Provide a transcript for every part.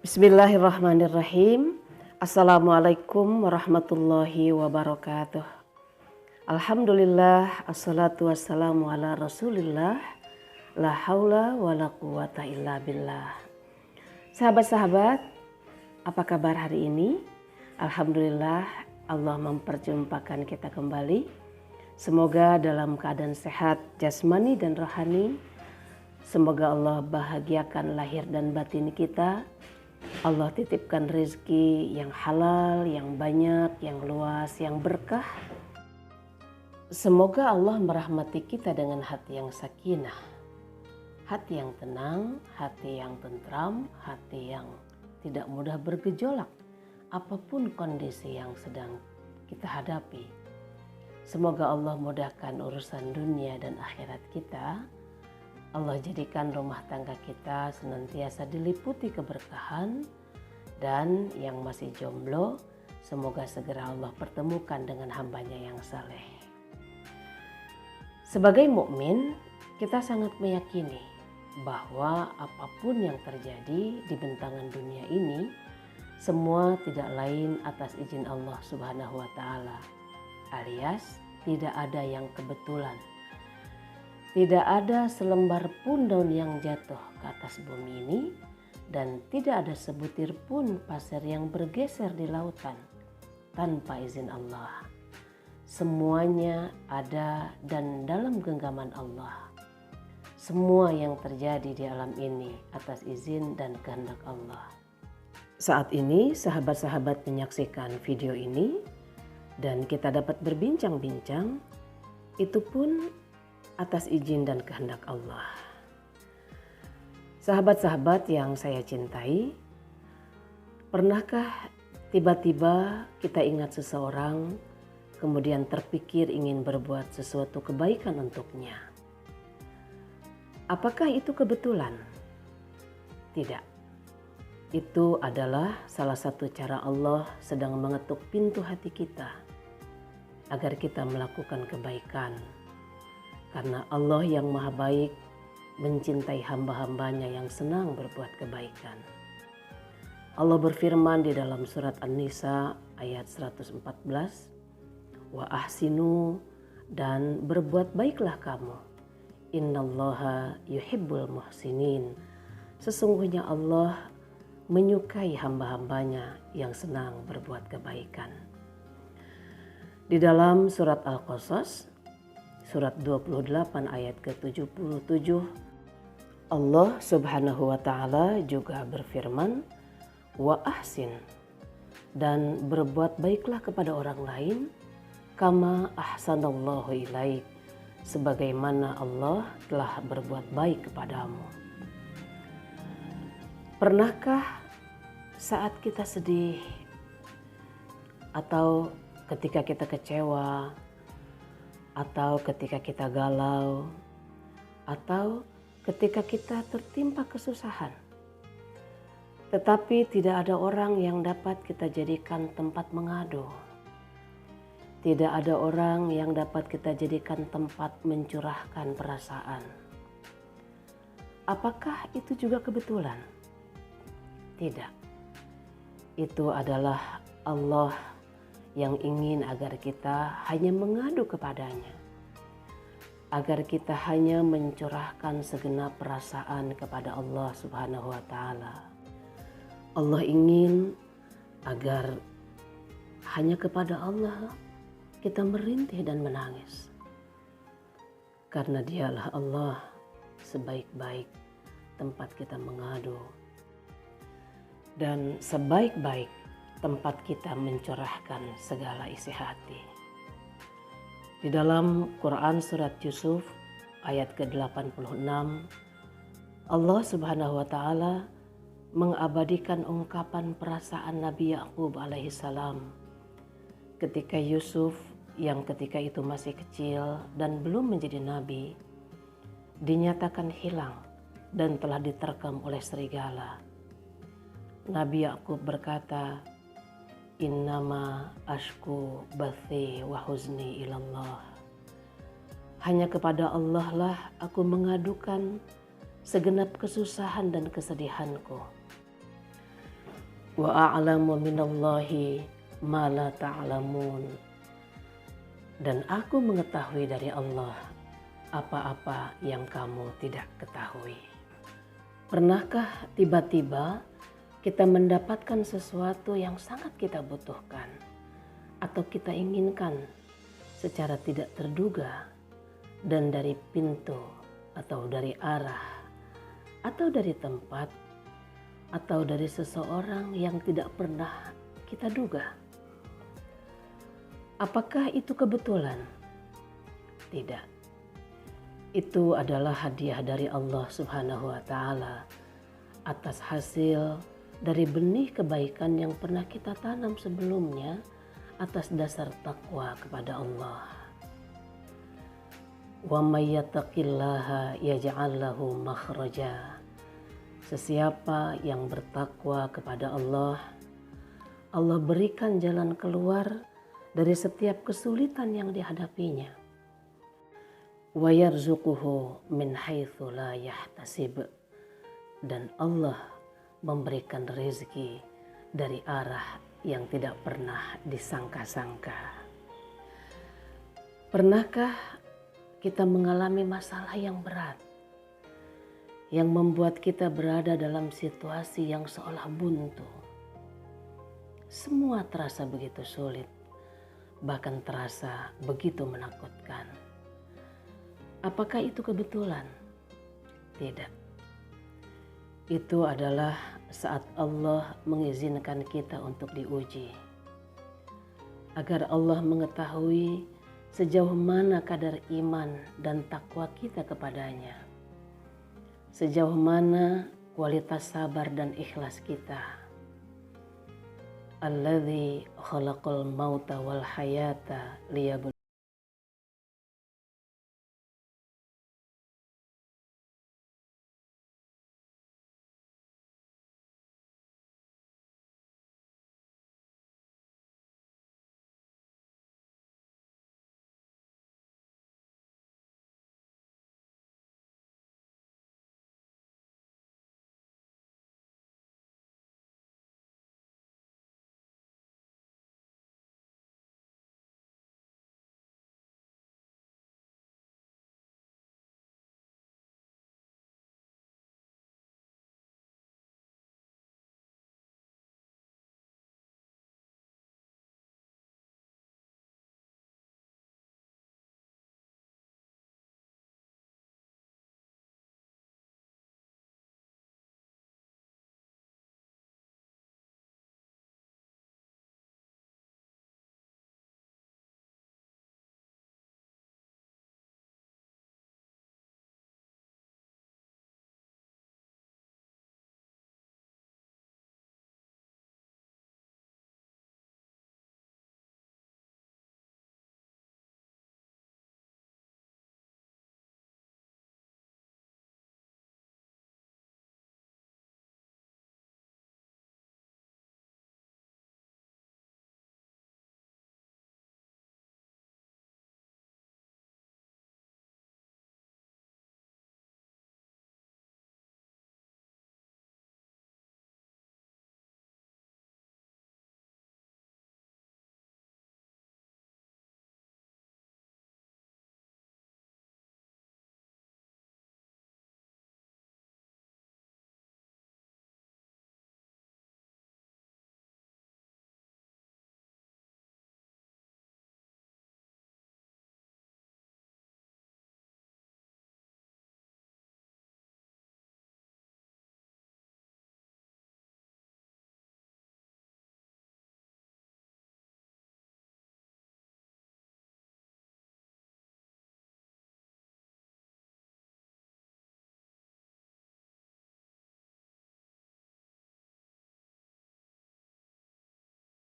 Bismillahirrahmanirrahim. Assalamualaikum warahmatullahi wabarakatuh. Alhamdulillah, assalatu wassalamu ala rasulillah, la haula wa la quwata illa billah. Sahabat-sahabat, apa kabar hari ini? Alhamdulillah, Allah memperjumpakan kita kembali. Semoga dalam keadaan sehat jasmani dan rohani. Semoga Allah bahagiakan lahir dan batin kita. Allah titipkan rezeki yang halal, yang banyak, yang luas, yang berkah. Semoga Allah merahmati kita dengan hati yang sakinah, hati yang tenang, hati yang tentram, hati yang tidak mudah bergejolak apapun kondisi yang sedang kita hadapi. Semoga Allah mudahkan urusan dunia dan akhirat kita. Allah jadikan rumah tangga kita senantiasa diliputi keberkahan, dan yang masih jomblo semoga segera Allah pertemukan dengan hambanya yang saleh. Sebagai mukmin, kita sangat meyakini bahwa apapun yang terjadi di bentangan dunia ini semua tidak lain atas izin Allah Subhanahu wa taala, alias tidak ada yang kebetulan. Tidak ada selembar pun daun yang jatuh ke atas bumi ini, dan tidak ada sebutir pun pasir yang bergeser di lautan tanpa izin Allah. Semuanya ada dan dalam genggaman Allah. Semua yang terjadi di alam ini atas izin dan kehendak Allah. Saat ini sahabat-sahabat menyaksikan video ini dan kita dapat berbincang-bincang, itu pun atas izin dan kehendak Allah. Sahabat-sahabat yang saya cintai, pernahkah tiba-tiba kita ingat seseorang, kemudian terpikir ingin berbuat sesuatu kebaikan untuknya? Apakah itu kebetulan? Tidak. Itu adalah salah satu cara Allah sedang mengetuk pintu hati kita agar kita melakukan kebaikan. Karena Allah yang maha baik mencintai hamba-hambanya yang senang berbuat kebaikan. Allah berfirman di dalam surat An-Nisa ayat 114, wa ahsinu, dan berbuat baiklah kamu. Innallaha yuhibbul muhsinin. Sesungguhnya Allah menyukai hamba-hambanya yang senang berbuat kebaikan. Di dalam surat Al-Qasas surat 28 ayat ke-77, Allah Subhanahu wa taala juga berfirman, wa ahsin, dan berbuat baiklah kepada orang lain kama ahsanallahu ilaik, sebagaimana Allah telah berbuat baik kepadamu. Pernahkah saat kita sedih atau ketika kita kecewa, atau ketika kita galau, atau ketika kita tertimpa kesusahan, tetapi tidak ada orang yang dapat kita jadikan tempat mengadu, tidak ada orang yang dapat kita jadikan tempat mencurahkan perasaan? Apakah itu juga kebetulan? Tidak. Itu adalah Allah yang ingin agar kita hanya mengadu kepadanya, agar kita hanya mencurahkan segenap perasaan kepada Allah Subhanahu wa taala. Allah ingin agar hanya kepada Allah kita merintih dan menangis, karena Dialah Allah sebaik-baik tempat kita mengadu dan sebaik-baik tempat kita mencurahkan segala isi hati. Di dalam Quran surat Yusuf ayat ke-86, Allah Subhanahu wa taala mengabadikan ungkapan perasaan Nabi Yakub alaihissalam ketika Yusuf yang ketika itu masih kecil dan belum menjadi nabi dinyatakan hilang dan telah diterkam oleh serigala. Nabi Yakub berkata, "Innama ashku bathi wa huzni ilallah." Hanya kepada Allah lah aku mengadukan segenap kesusahan dan kesedihanku. Wa a'lamu minallahi ma la ta'lamun. Dan aku mengetahui dari Allah apa-apa yang kamu tidak ketahui. Pernahkah tiba-tiba kita mendapatkan sesuatu yang sangat kita butuhkan atau kita inginkan secara tidak terduga dan dari pintu atau dari arah atau dari tempat atau dari seseorang yang tidak pernah kita duga? Apakah itu kebetulan? Tidak. Itu adalah hadiah dari Allah Subhanahu wa Ta'ala atas hasil dari benih kebaikan yang pernah kita tanam sebelumnya atas dasar takwa kepada Allah. Wa may yattaqillaha yaj'al lahu makhraja. Sesiapa yang bertakwa kepada Allah, Allah berikan jalan keluar dari setiap kesulitan yang dihadapinya. Wa yarzuquhu min haitsu la yahtasib. Dan Allah memberikan rezeki dari arah yang tidak pernah disangka-sangka. Pernahkah kita mengalami masalah yang berat yang membuat kita berada dalam situasi yang seolah buntu? Semua terasa begitu sulit, bahkan terasa begitu menakutkan. Apakah itu kebetulan? Tidak. Itu adalah saat Allah mengizinkan kita untuk diuji. Agar Allah mengetahui sejauh mana kadar iman dan takwa kita kepadanya. Sejauh mana kualitas sabar dan ikhlas kita. Alladzi khalaqal mauta wal hayata liyabluwakum.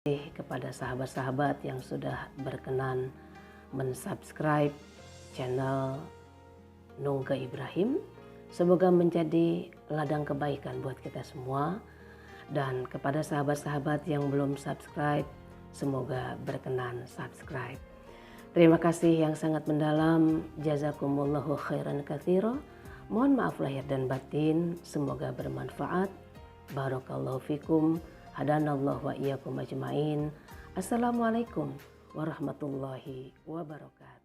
Kepada sahabat-sahabat yang sudah berkenan mensubscribe channel Nungga Ibrahim. Semoga menjadi ladang kebaikan buat kita semua. Dan kepada sahabat-sahabat yang belum subscribe, semoga berkenan subscribe. Terima kasih yang sangat mendalam. Jazakumullahu khairan katsira. Mohon maaf lahir dan batin. Semoga bermanfaat. Barakallahu fikum. Hadanallahu wa iyyakum ajmain. Assalamualaikum warahmatullahi wabarakatuh.